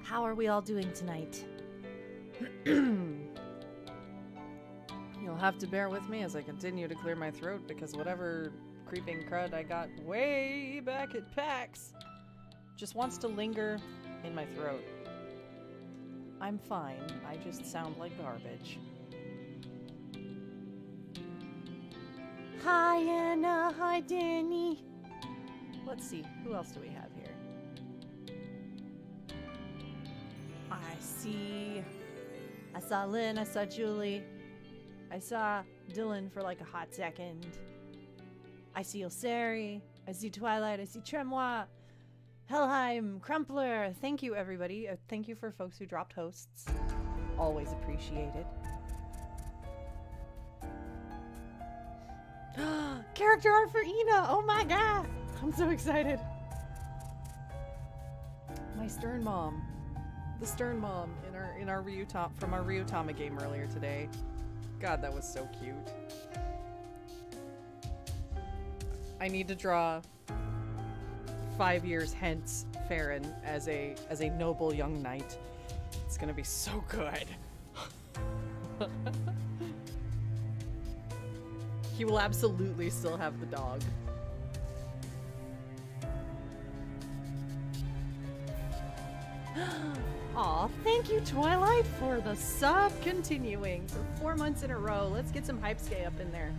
How are we all doing tonight? You'll have to bear with me as I continue to clear my throat because whatever creeping crud I got way back at PAX just wants to linger in my throat. I'm fine. I just sound like garbage. Hi, Anna. Hi, Danny. Let's see. Who else do we have here? I saw Lynn. I saw Julie. I saw Dylan for like a hot second. I see Ilsari. I see Twilight. I see Tremois. Helheim. Crumpler. Thank you, everybody. Thank you for folks who dropped hosts. Always appreciated. Character art for Ina. Oh my god. I'm so excited. My Stern Mom. The Stern Mom in our from our Ryutama game earlier today. God, that was so cute. I need to draw 5 years hence Farron as a noble young knight. It's gonna be so good. He will absolutely still have the dog. Aw, thank you, Twilight, for the sub continuing for 4 months in a row. Let's get some hype-skay up in there.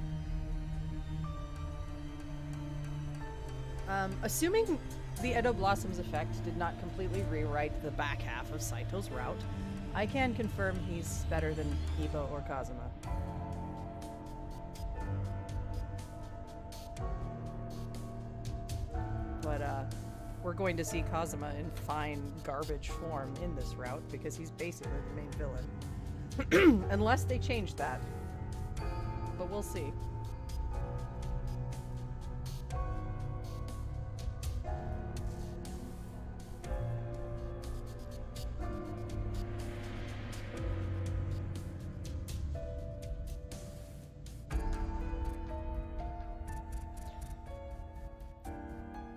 Assuming the Edo Blossoms effect did not completely rewrite the back half of Saito's route, I can confirm he's better than Ibo or Kazuma. But, we're going to see Kazuma in fine garbage form in this route because he's basically the main villain. Unless they change that. But we'll see.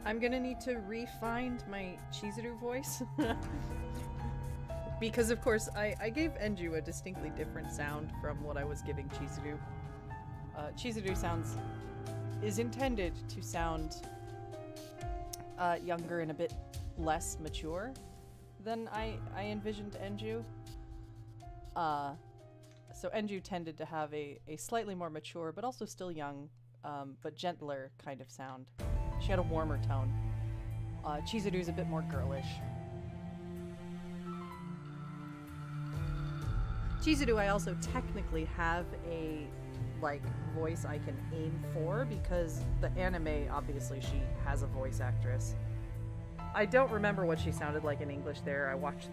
I'm gonna need to re-find my Chizuru voice. Because, of course, I gave Enju a distinctly different sound from what I was giving Chizuru. Chizuru is intended to sound younger and a bit less mature than I envisioned Enju. So Enju tended to have a slightly more mature, but also still young, but gentler kind of sound. She had a warmer tone. Chizuru's a bit more girlish. Chizuru, I also technically have a, voice I can aim for, because the anime, obviously, she has a voice actress. I don't remember what she sounded like in English there. I watched,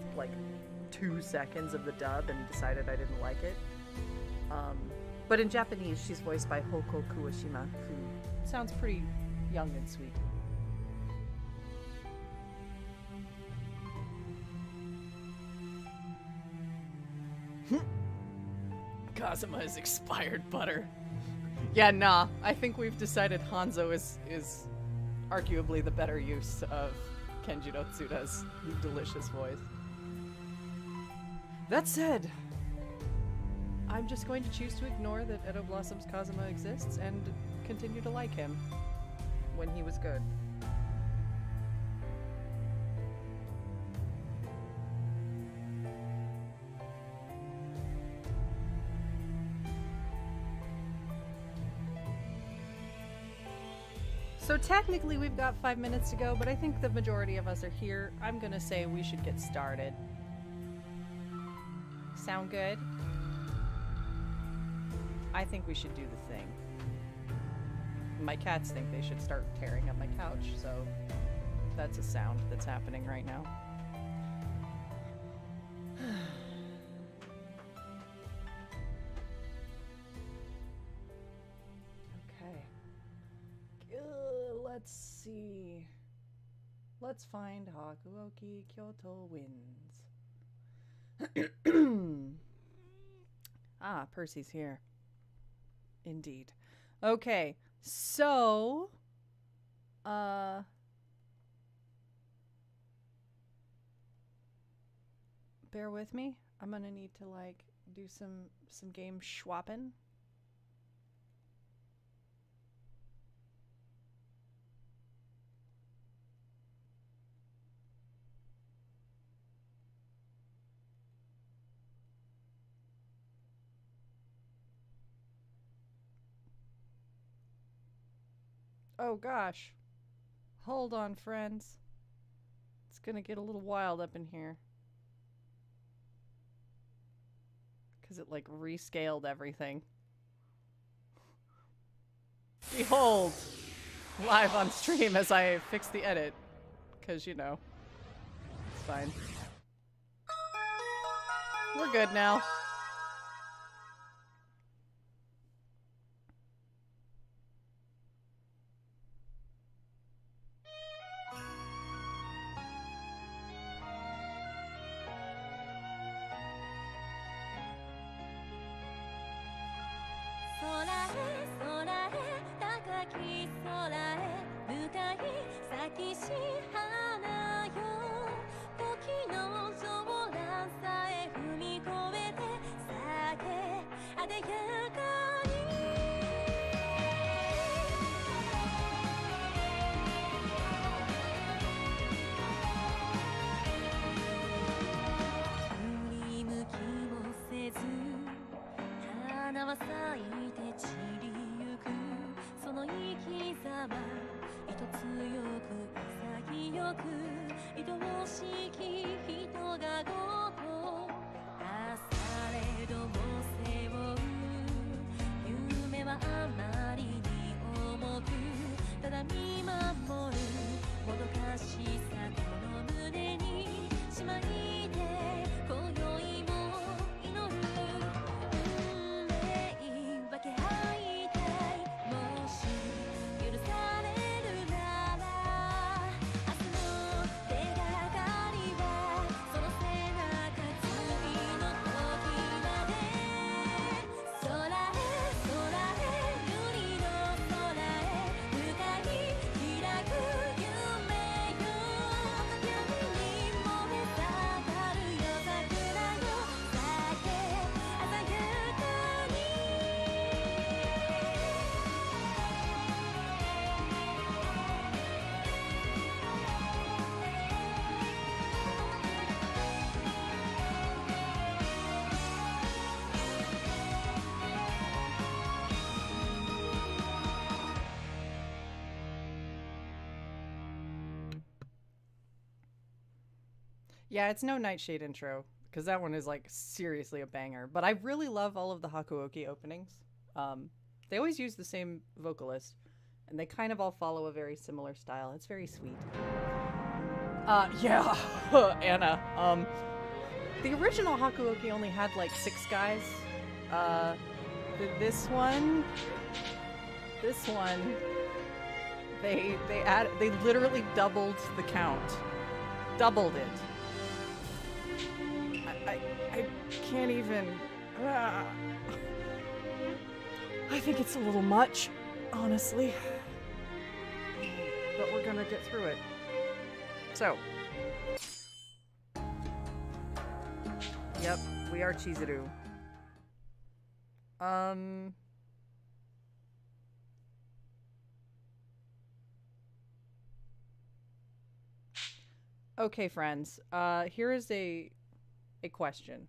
2 seconds of the dub and decided I didn't like it. But in Japanese, she's voiced by Hoko Kuwashima, who sounds pretty young and sweet. Kazuma is expired butter. Yeah, nah. I think we've decided Hanzo is arguably the better use of Kenji no Tsuda's delicious voice. That said, I'm just going to choose to ignore that Edo Blossom's Kazuma exists and continue to like him when he was good. So technically we've got 5 minutes to go, but I think the majority of us are here. I'm gonna say we should get started. Sound good? I think we should do the thing. My cats think they should start tearing up my couch, so that's a sound that's happening right now. Okay. Let's see. Let's find Hakuoki Kyoto wins. Ah, Percy's here. Indeed. Okay. So, bear with me. I'm gonna need to like do some game schwapping. Oh gosh. Hold on, friends. It's gonna get a little wild up in here. Because it like rescaled everything. Behold! Live on stream as I fix the edit. Because, you know, it's fine. We're good now. Yeah, it's no Nightshade intro, because that one is like seriously a banger. But I really love all of the Hakuoki openings. They always use the same vocalist, and they kind of all follow a very similar style. It's very sweet. Yeah, Anna. The original Hakuoki only had like 6 guys. This one, they literally doubled the count, doubled it. I can't even. I think it's a little much, honestly. But we're gonna get through it. So. Yep, we are Chizuru. Okay, friends. Here is a question.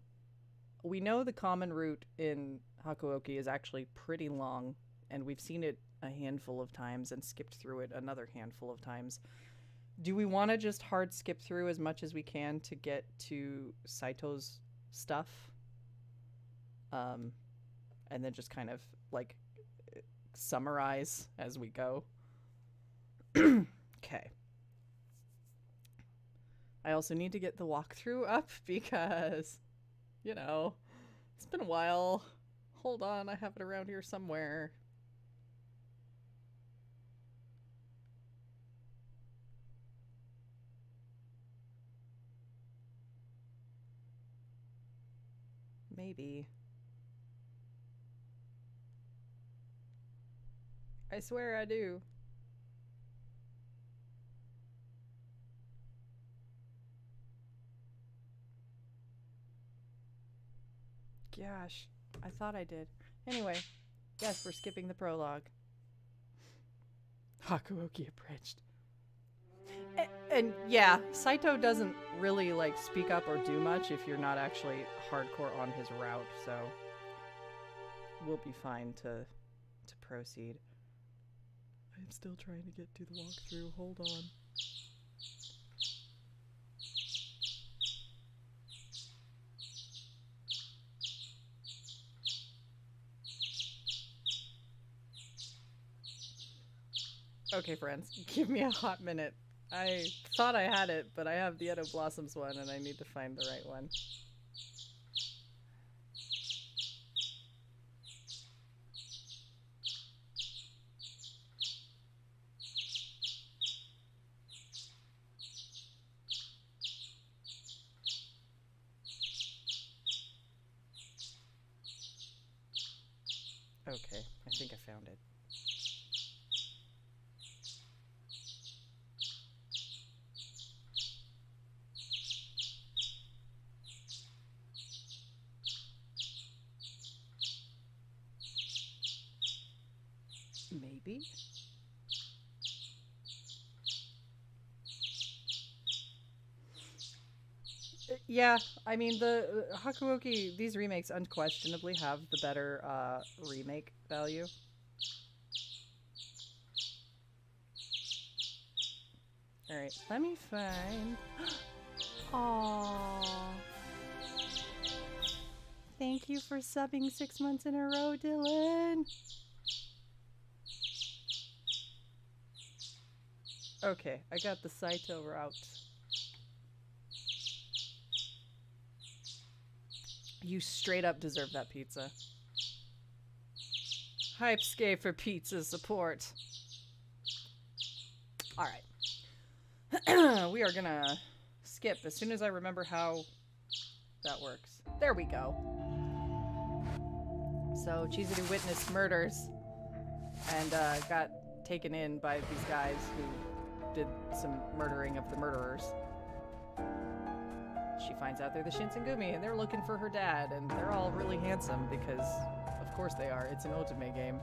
We know the common route in Hakuoki is actually pretty long, and we've seen it a handful of times and skipped through it another handful of times. Do we want to just hard skip through as much as we can to get to Saito's stuff? And then just kind of, like, summarize as we go? Okay. I also need to get the walkthrough up because, you know, it's been a while. Hold on, I have it around here somewhere. Maybe. I swear I do. gosh. I thought I did. Anyway, yes, we're skipping the prologue. Hakuoki abridged. And yeah, Saito doesn't really like speak up or do much if you're not actually hardcore on his route, so we'll be fine to proceed. I'm still trying to get to the walkthrough. Hold on. Okay, friends, give me a hot minute. I thought I had it, but I have the Edo Blossoms one, and I need to find the right one. Okay, I think I found it. Maybe? Yeah, I mean, the Hakuoki, these remakes unquestionably have the better remake value. Alright, let me find... Aww. Thank you for subbing 6 months in a row, Dylan. Okay, I got the Saito route. You straight up deserve that pizza. Hypescape for pizza support. Alright. We are gonna skip as soon as I remember how that works. There we go. So, Chizuru witnessed murders and got taken in by these guys who did some murdering of the murderers. She finds out they're the Shinsengumi and they're looking for her dad, and they're all really handsome because, of course they are. It's an otome game.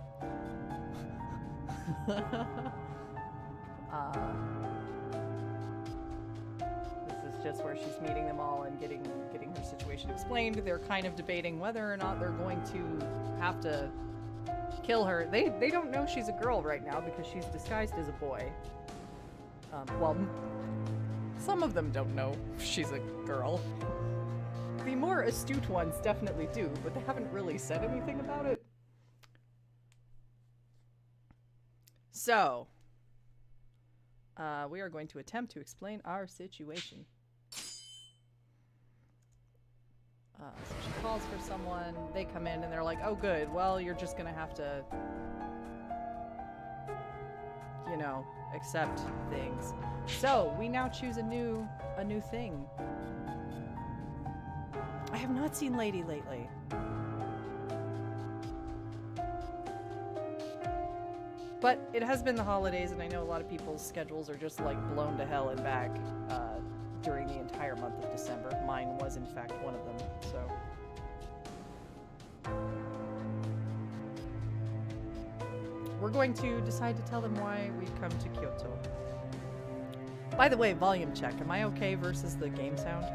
This is just where she's meeting them all and getting her situation explained. They're kind of debating whether or not they're going to have to kill her. They don't know she's a girl right now because she's disguised as a boy. Well, some of them don't know she's a girl. The more astute ones definitely do, but they haven't really said anything about it. So, we are going to attempt to explain our situation. So she calls for someone, they come in and they're like, oh good, well you're just gonna have to, you know, accept things. So, we now choose a new thing. I have not seen Lady lately. But it has been the holidays, and I know a lot of people's schedules are just like blown to hell and back during the entire month of December. Mine was in fact one of them, so. We're going to decide to tell them why we've come to Kyoto. By the way, volume check. Am I okay versus the game sound?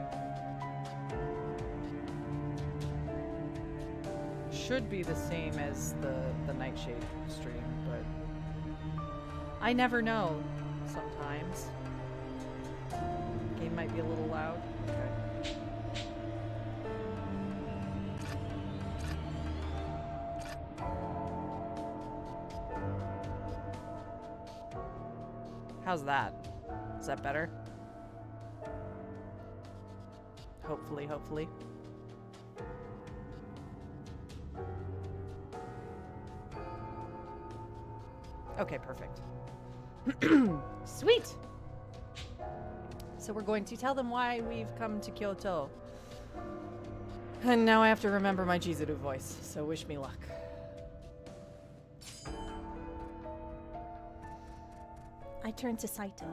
Should be the same as the Nightshade stream, but I never know sometimes. Game might be a little loud. Okay. How's that? Is that better? Hopefully. Okay, perfect. Sweet! So we're going to tell them why we've come to Kyoto. And now I have to remember my Chizuru voice, so wish me luck. I turned to Saito.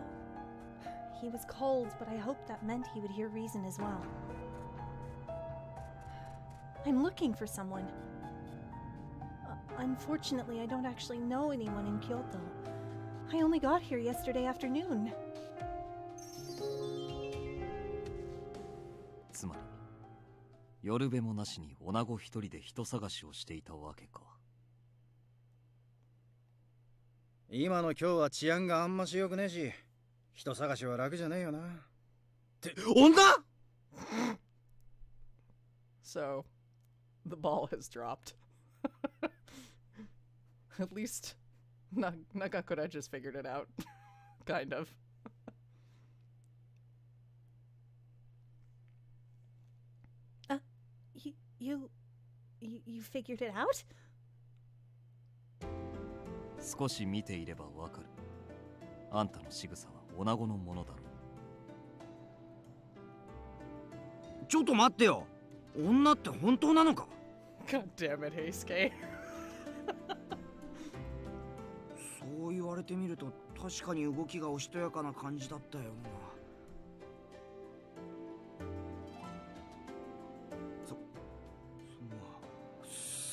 He was cold, but I hoped that meant he would hear reason as well. I'm looking for someone. Unfortunately, I don't actually know anyone in Kyoto. I only got here yesterday afternoon. つまり夜べもなしに女子一人で人探しをしていたわけか。今の今日は治安があんまし良くねえし、人探しは楽じゃねえよな。って女So, the ball has dropped. At least, Nagakura just figured it out. Kind of. You figured it out? 少し見ていればわかる。あんたの仕草は女子のものだろう。ちょっと待ってよ。女って本当なのか？ God damn it, Heisuke. そう言われてみると確かに動きがおしとやかな感じだったよな。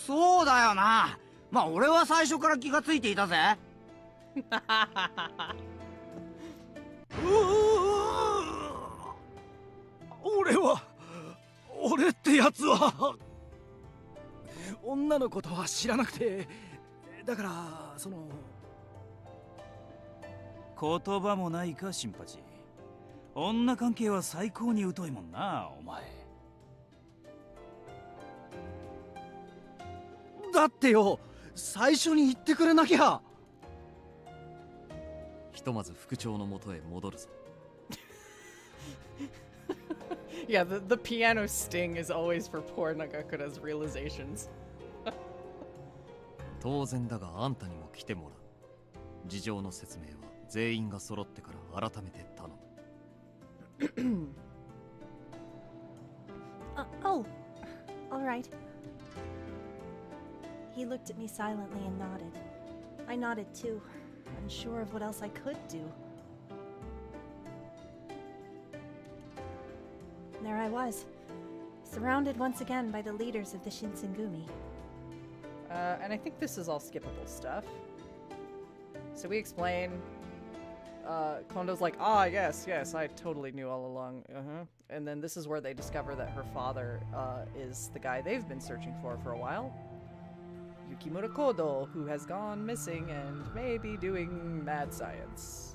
そうだよな。まあ俺は最初から気がついていたぜ。俺ってやつは女のことは知らなくて、だからその言葉もないか新八。女関係は最高に疎いもんなお前。だってよ、最初に言ってくれなきゃ。ひとまず副長のもとへ戻るぞ。Yeah, the piano sting is always for poor Nagakura's realizations. 当然だがあんたにも来てもらう。事情の説明は全員が揃ってから改めて頼む。Oh, all right. He looked at me silently and nodded. I nodded too, unsure of what else I could do. There I was, surrounded once again by the leaders of the Shinsengumi. And I think this is all skippable stuff. So we explain. Kondo's like, yes, I totally knew all along. And then this is where they discover that her father is the guy they've been searching for a while. Yukimura Kodo, who has gone missing and may be doing mad science.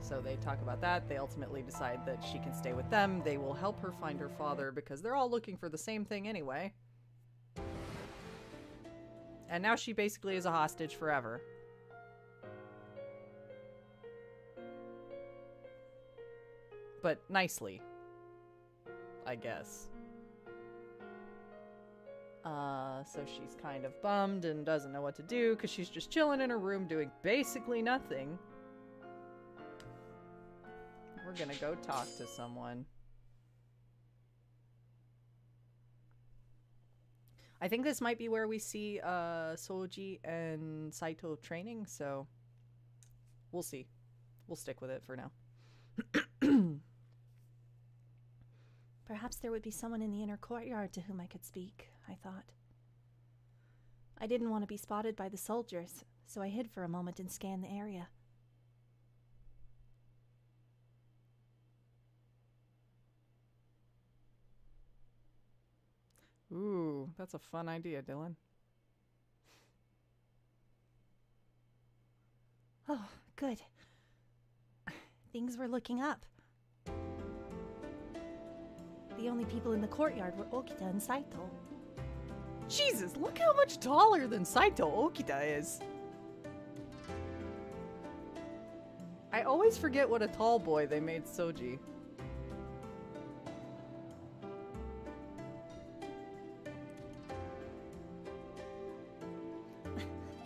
So they talk about that. They ultimately decide that she can stay with them. They will help her find her father because they're all looking for the same thing anyway. And now she basically is a hostage forever. But nicely, I guess. So she's kind of bummed and doesn't know what to do because she's just chilling in her room doing basically nothing. We're gonna go talk to someone. I think this might be where we see Soji and Saito training, so we'll see. We'll stick with it for now. Perhaps there would be someone in the inner courtyard to whom I could speak, I thought. I didn't want to be spotted by the soldiers, so I hid for a moment and scanned the area. Ooh, that's a fun idea, Dylan. Oh, good. Things were looking up. The only people in the courtyard were Okita and Saito. Jesus, look how much taller than Saito Okita is. I always forget what a tall boy they made Soji.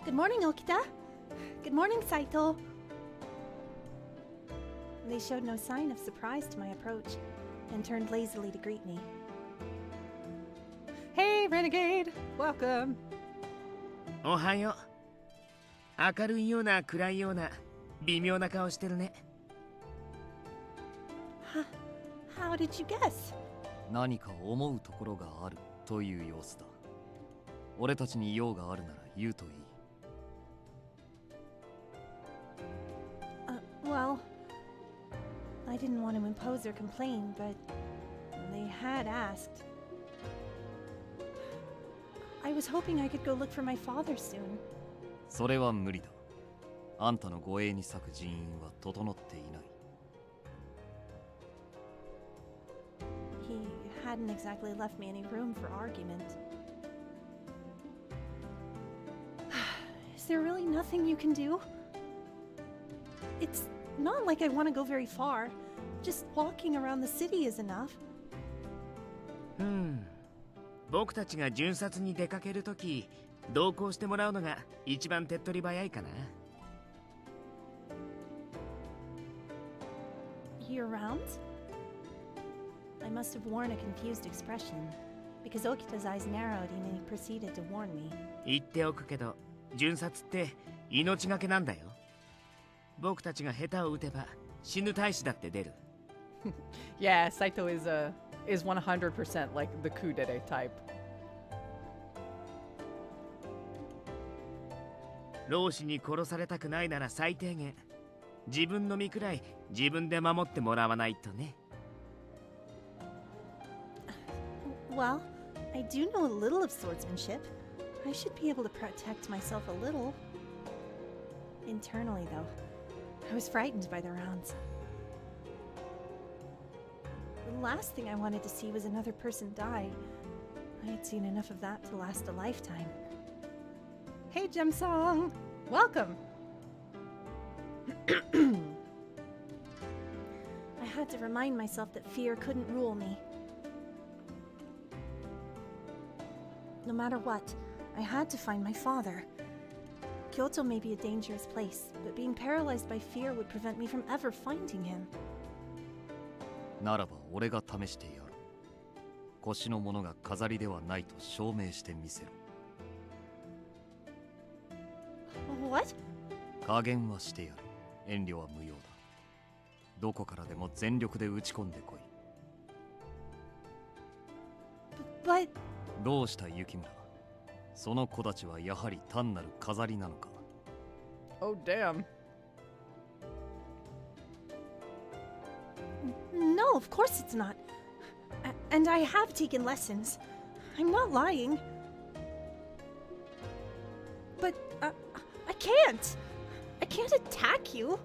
Good morning, Okita. Good morning, Saito. They showed no sign of surprise to my approach and turned lazily to greet me. Hey, Renegade! Welcome! おはよう。明るいような暗いような微妙な顔してるね。How did you guess? 何か思うところがあるという様子だ。俺たちに用があるなら言うといい。Well, I didn't want to impose or complain, but they had asked. I was hoping I could go look for my father soon. それは無理だ。あんたの護衛に割く人員は整っていない。He hadn't exactly left me any room for argument. Is there really nothing you can do? It's not like I want to go very far. Just walking around the city is enough. 僕たちが巡察に出かけるとき、同行してもらうのが一番手っ取り早いかな。Year round? I must have worn a confused expression, because Okita's eyes narrowed and he proceeded to warn me. 言っておくけど、巡察って命がけなんだよ。僕たちが下手を打てば死ぬ大使だって出る。Yeah, Saito is 100% like the kudere type. 老子に殺されたくないなら最低限自分の身くらい自分で守ってもらわないとね。Well, I do know a little of swordsmanship. I should be able to protect myself a little. Internally, though, I was frightened by the rounds. The last thing I wanted to see was another person die. I had seen enough of that to last a lifetime. Hey, Jemsong! Welcome! I had to remind myself that fear couldn't rule me. No matter what, I had to find my father. Kyoto may be a dangerous place, but being paralyzed by fear would prevent me from ever finding him. ならば俺が試してやる。腰のものが飾りではないと証明してみせる。What? 加減はしてやる。遠慮は無用だ。どこからでも全力で打ち込んでこい。But... どうした雪村。その子たちはやはり単なる飾りなのか。 Oh, damn. No, of course it's not. And I have taken lessons. I'm not lying. But I can't. I can't attack you.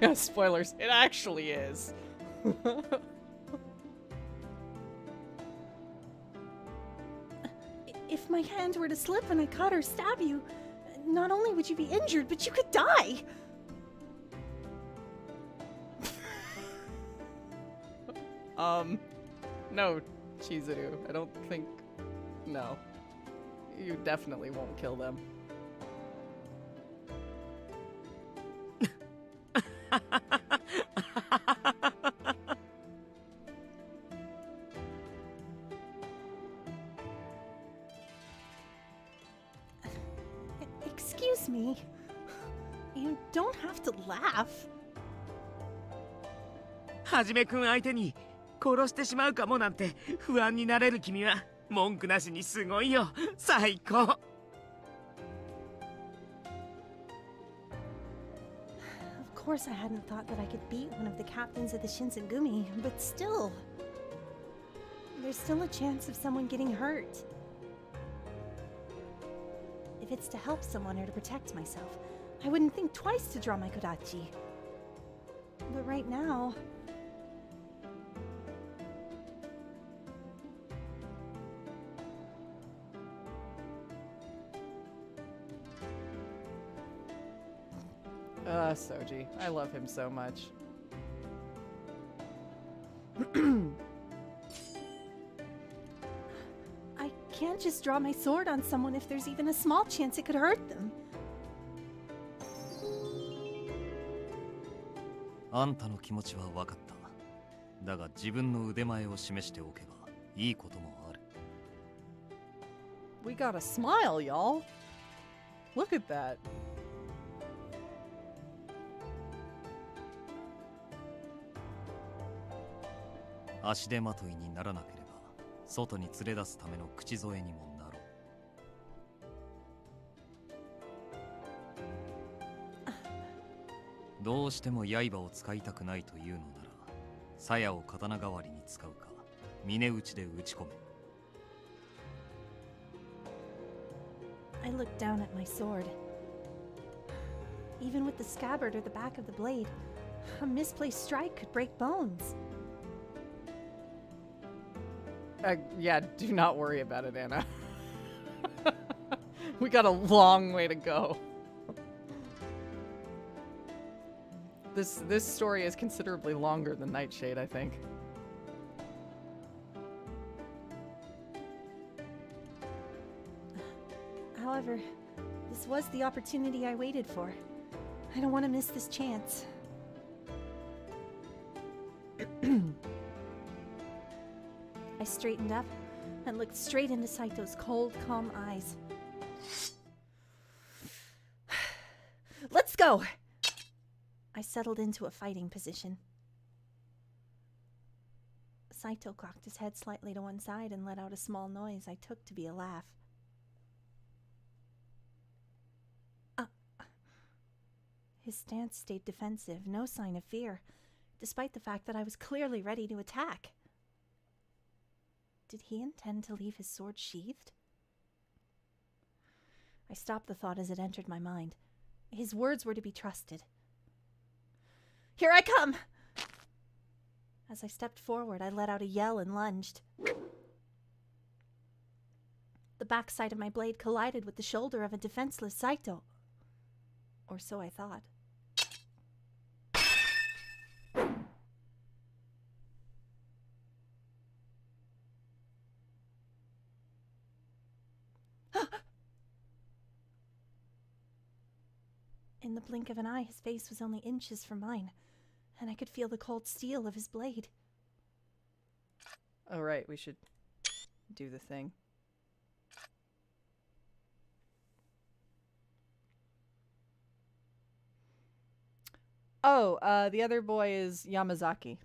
Yeah, spoilers, it actually is. If my hand were to slip and I cut or stab you, not only would you be injured, but you could die. No, Chizuru, I don't think... No. You definitely won't kill them. Excuse me. You don't have to laugh. はじめくん相手に殺してしまうかもなんて不安になれる君は文句なしにすごいよ。最高。Of course I hadn't thought that I could beat one of the captains of the Shinsengumi, but still. There's still a chance of someone getting hurt. If it's to help someone or to protect myself, I wouldn't think twice to draw my kodachi. But right now... Soji. I love him so much. I can't just draw my sword on someone if there's even a small chance it could hurt them. あんたの気持ちは分かった。だが自分の腕前を示しておけばいいこともある。We got a smile, y'all. Look at that. 足手まといにならなければ外に連れ出すための口添えにもなろう。どうしても刃を使いたくないというのなら鞘を刀代わりに使うか峰打ちで打ち込め。 I looked down at my sword. Even with the scabbard or the back of the blade, a misplaced strike could break bones. Yeah, do not worry about it, Anna. We got a long way to go. This story is considerably longer than Nightshade, I think. However, this was the opportunity I waited for. I don't want to miss this chance. I straightened up and looked straight into Saito's cold, calm eyes. Let's go! I settled into a fighting position. Saito cocked his head slightly to one side and let out a small noise I took to be a laugh. His stance stayed defensive, no sign of fear, despite the fact that I was clearly ready to attack. Did he intend to leave his sword sheathed? I stopped the thought as it entered my mind. His words were to be trusted. Here I come! As I stepped forward, I let out a yell and lunged. The backside of my blade collided with the shoulder of a defenseless Saito. Or so I thought. In the blink of an eye, his face was only inches from mine, and I could feel the cold steel of his blade. Oh, right, we should do the thing. Oh, the other boy is Yamazaki.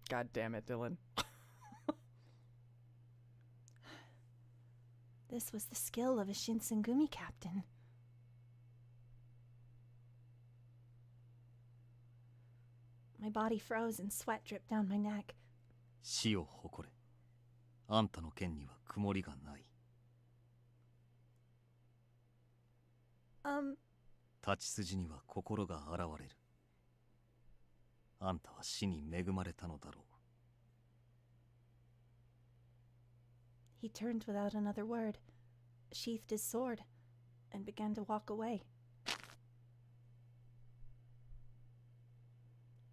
God damn it, Dylan. This was the skill of a Shinsengumi captain. My body froze and sweat dripped down my neck. 死を誇れ。あんたの剣には曇りがない。立ち筋には心が現れる。あんたは死に恵まれたのだろう。He turned without another word, sheathed his sword, and began to walk away.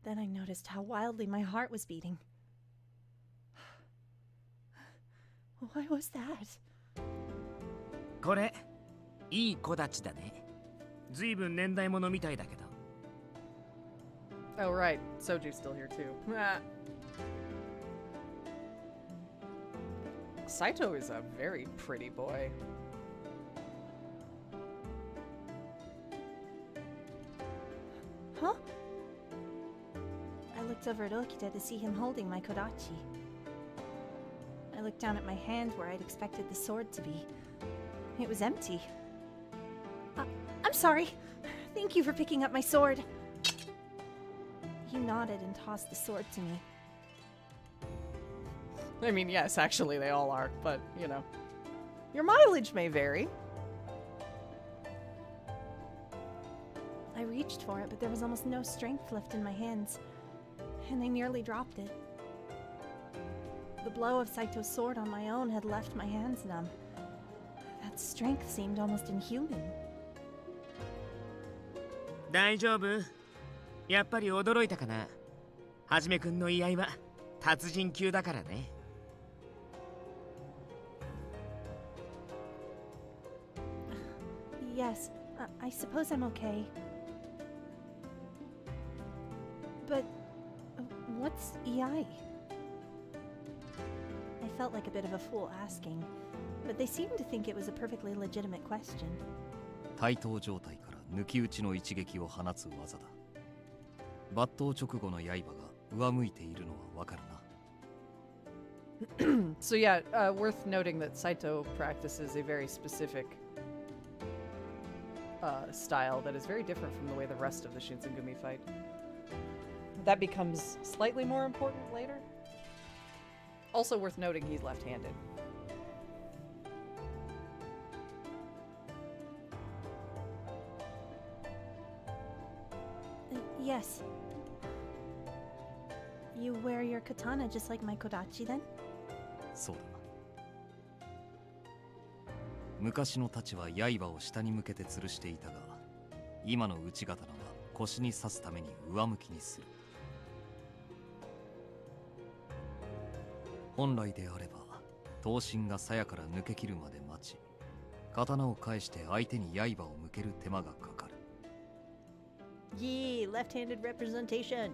Then I noticed how wildly my heart was beating. Why was that? これいい子たちだね。ずいぶん年代物みたいだけど。 Oh, right. Soju's still here, too. Saito is a very pretty boy. Huh? I looked over at Okita to see him holding my kodachi. I looked down at my hand where I'd expected the sword to be. It was empty. I'm sorry. Thank you for picking up my sword. He nodded and tossed the sword to me. I mean, yes, actually they all are, but, you know. Your mileage may vary. I reached for it, but there was almost no strength left in my hands, and I nearly dropped it. The blow of Saito's sword on my own had left my hands numb. That strength seemed almost inhuman. 大丈夫？やっぱり驚いたかな。はじめくんの居合は達人級だからね。Yes, I suppose I'm okay. But What's EI? I felt like a bit of a fool asking, but they seemed to think it was a perfectly legitimate question. 対等状態から抜き打ちの一撃を放つ技だ。抜刀直後の刃が上向いているのはわかるな。So yeah, worth noting that Saito practices a very specific style that is very different from the way the rest of the Shinsengumi fight. That becomes slightly more important later. Also worth noting he's left-handed. Yes. You wear your katana just like my kodachi then? そうだな。昔の太刀は刃を下に向けて吊るしていたが、今の内刀は腰に刺すために上向きにする。本来であれば刀身が鞘から抜け切るまで待ち、刀を返して相手に刃を向ける手間がかかる。Yee, left-handed representation.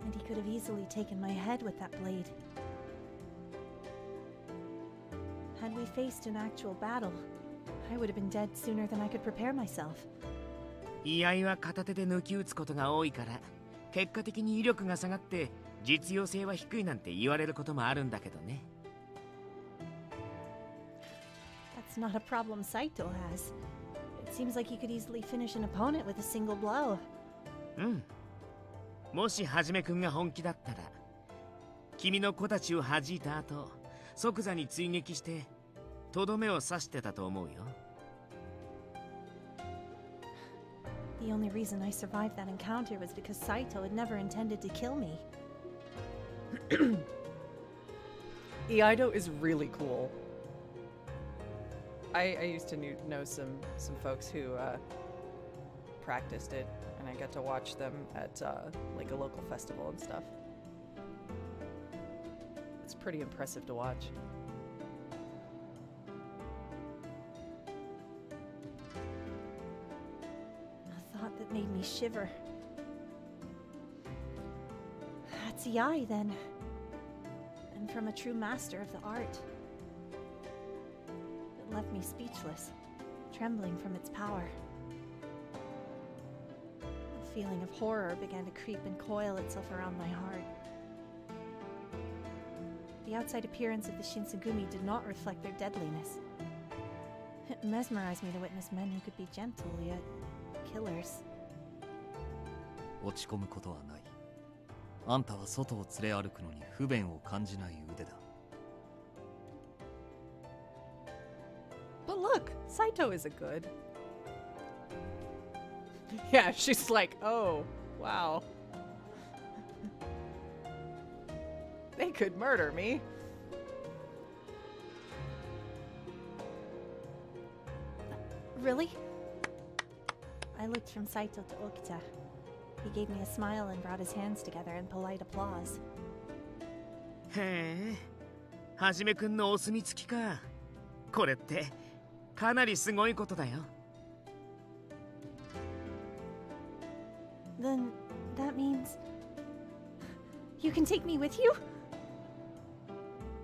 And he could have easily taken my head with that blade. Had we faced an actual battle, I would have been dead sooner than I could prepare myself. 居合は片手で抜き打つことが多いから、結果的に威力が下がって実用性は低いなんて言われることもあるんだけどね。That's not a problem Saito has. It seems like he could easily finish an opponent with a single blow. うん。もしはじめくんが本気だったら、君の子たちを弾いた後、即座に追撃してとどめを刺してたと思うよ。The only reason I survived that encounter was because Saito had never intended to kill me. Iaido is really cool. I used to know some folks who practiced it, and I got to watch them at like a local festival and stuff. It's pretty impressive to watch. A thought that made me shiver. That's Yai then. And from a true master of the art. It left me speechless, trembling from its power. A feeling of horror began to creep and coil itself around my heart. The outside appearance of the Shinsengumi did not reflect their deadliness. It mesmerized me to witness men who could be gentle, yet killers. 落ち込むことはない。あんたは外を連れ歩くのに不便を感じない腕だ。But look, Saito is a good. Yeah, she's like, oh, wow. They could murder me. Really? I looked from Saito to Okita. He gave me a smile and brought his hands together in polite applause. へえ、はじめくんのお墨付きか。これってかなりすごいことだよ。Then that means you can take me with you?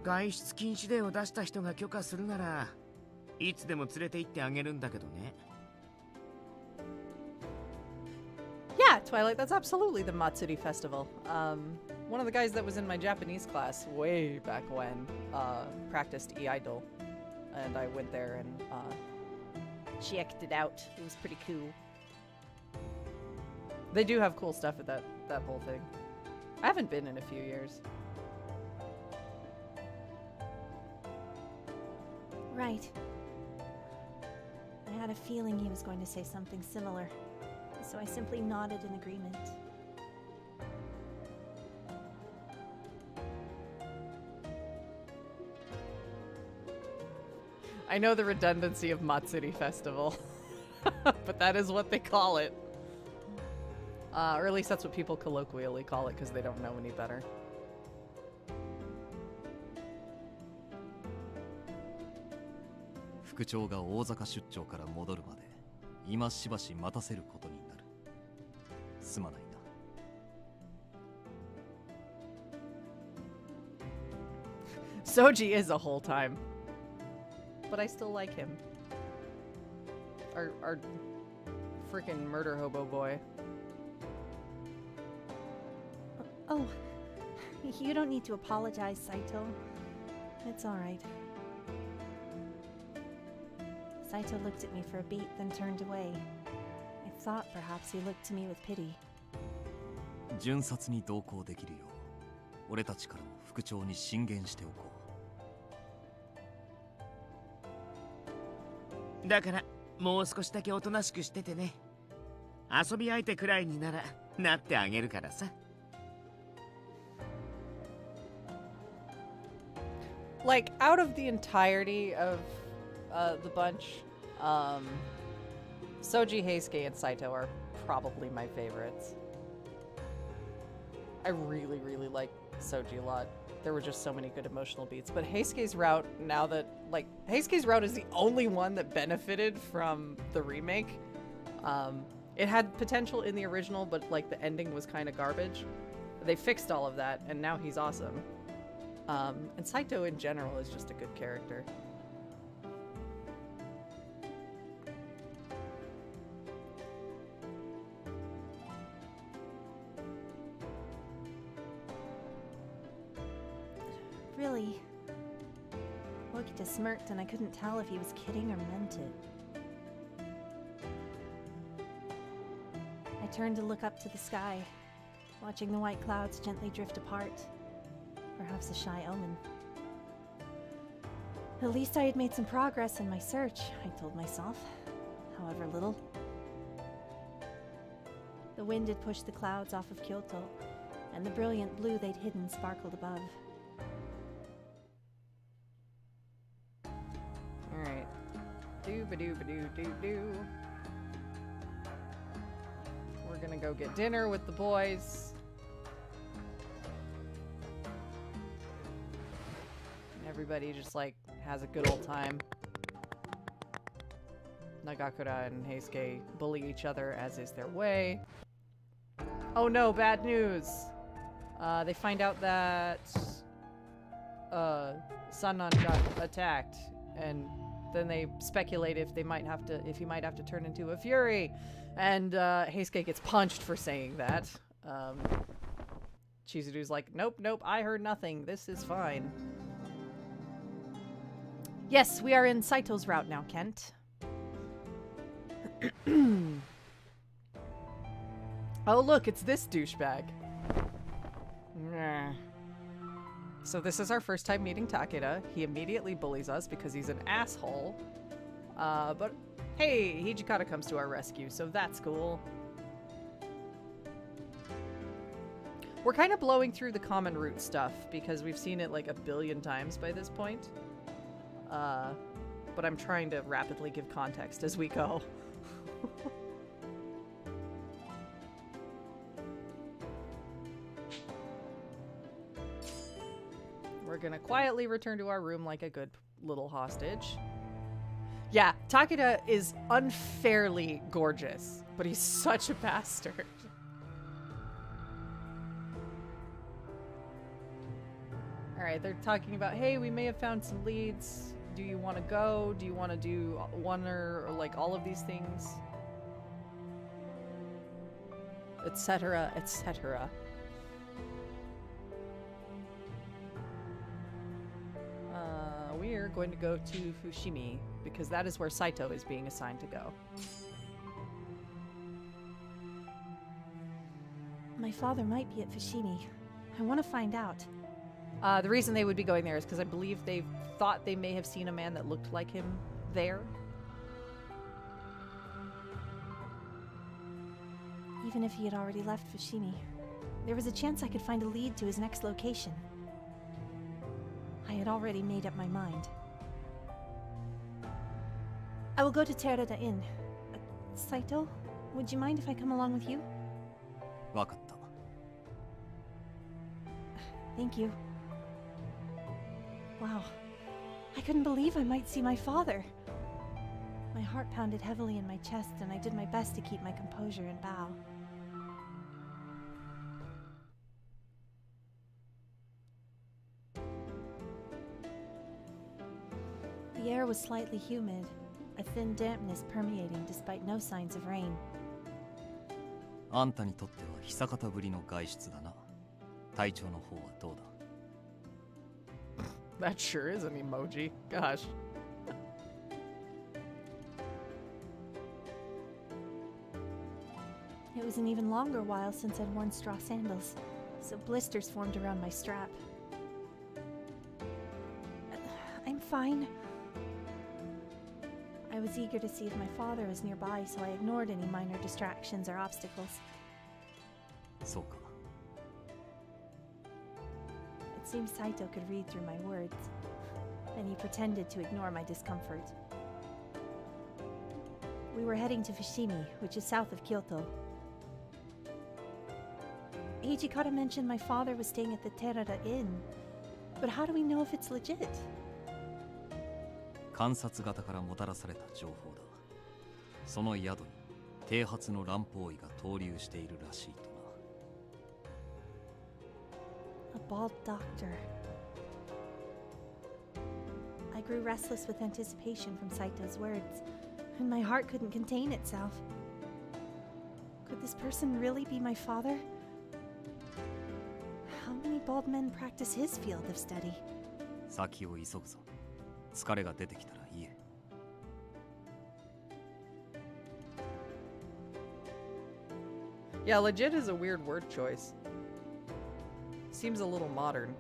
外出禁止令を出した人が許可するならいつでも連れて行ってあげるんだけどね。Yeah, Twilight, that's absolutely the Matsuri festival. One of the guys that was in my Japanese class way back when practiced Iaido, and I went there and checked it out. It was pretty cool. They do have cool stuff at that whole thing. I haven't been in a few years. Right. I had a feeling he was going to say something similar, so I simply nodded in agreement. I know the redundancy of Matsuri Festival, but that is what they call it. Or at least that's what people colloquially call it because they don't know any better. 副長が大阪出張から戻るまで今しばし待たせることになる。すまないな。Soji is a whole time. But I still like him. Our freaking murder hobo boy. Oh, you don't need to apologize, Saito. It's alright. Saito looked at me for a beat, then turned away. I thought perhaps he looked to me with pity. 順察に同行できるよう俺たちからも副長に進言しておこう。だからもう少しだけおとなしくしててね。遊び相手くらいにならなってあげるからさ。Like, out of the entirety of the bunch, Soji, Heisuke, and Saito are probably my favorites. I really, really like Soji a lot. There were just so many good emotional beats. But Heisuke's route, now that, like, Heisuke's route is the only one that benefited from the remake. It had potential in the original, but, like, the ending was kind of garbage. They fixed all of that, and now he's awesome. And Saito in general is just a good character. Really? Okita smirked and I couldn't tell if he was kidding or meant it. I turned to look up to the sky, watching the white clouds gently drift apart. Perhaps a shy omen. At least I had made some progress in my search, I told myself, however little. The wind had pushed the clouds off of Kyoto, and the brilliant blue they'd hidden sparkled above. Alright. Doo-ba-doo-ba-doo-doo-doo. We're gonna go get dinner with the boys. Everybody just, like, has a good old time. Nagakura and Heisuke bully each other, as is their way. Oh no, bad news! They find out that Sannan got attacked, and then they speculate if he might have to turn into a fury, and Heisuke gets punched for saying that. Chizuru's like, nope, I heard nothing. This is fine. Yes, we are in Saito's route now, Kent. Oh, look, it's this douchebag. So this is our first time meeting Takeda. He immediately bullies us because he's an asshole. But hey, Hijikata comes to our rescue, so that's cool. We're kind of blowing through the common route stuff because we've seen it like a billion times by this point. But I'm trying to rapidly give context as we go. We're gonna quietly return to our room like a good little hostage. Yeah, Takeda is unfairly gorgeous, but he's such a bastard. Alright, they're talking about, hey, we may have found some leads. Do you want to go? Do you want to do one or like all of these things? Etc., etc. We're going to go to Fushimi because that is where Saito is being assigned to go. My father might be at Fushimi. I want to find out. The reason they would be going there is because I believe they thought they may have seen a man that looked like him there. Even if he had already left Fushimi, there was a chance I could find a lead to his next location. I had already made up my mind. I will go to Terada Inn. Saito, would you mind if I come along with you? わかった。 Thank you. Wow. I couldn't believe I might see my father. My heart pounded heavily in my chest, and I did my best to keep my composure and bow. The air was slightly humid, a thin dampness permeating despite no signs of rain. あんたにとっては久方ぶりの外出だな。体調の方はどうだ？ That sure is an emoji. Gosh. It was an even longer while since I'd worn straw sandals, so blisters formed around my strap. I'm fine. I was eager to see if my father was nearby, so I ignored any minor distractions or obstacles. そうか。 It seemed Saito could read through my words, and he pretended to ignore my discomfort. We were heading to Fushimi, which is south of Kyoto. Hijikata mentioned my father was staying at the Terada Inn, but how do we know if it's legit? 観察型からもたらされた情報だ。その宿に剃髪の乱方医が逗留しているらしいとな。 A bald doctor. I grew restless with anticipation from Saito's words, and my heart couldn't contain itself. Could this person really be my father? How many bald men practice his field of study? 先を急ぐぞ。疲れが出てきたら言え。Yeah, legit is a weird word choice. Seems a little modern.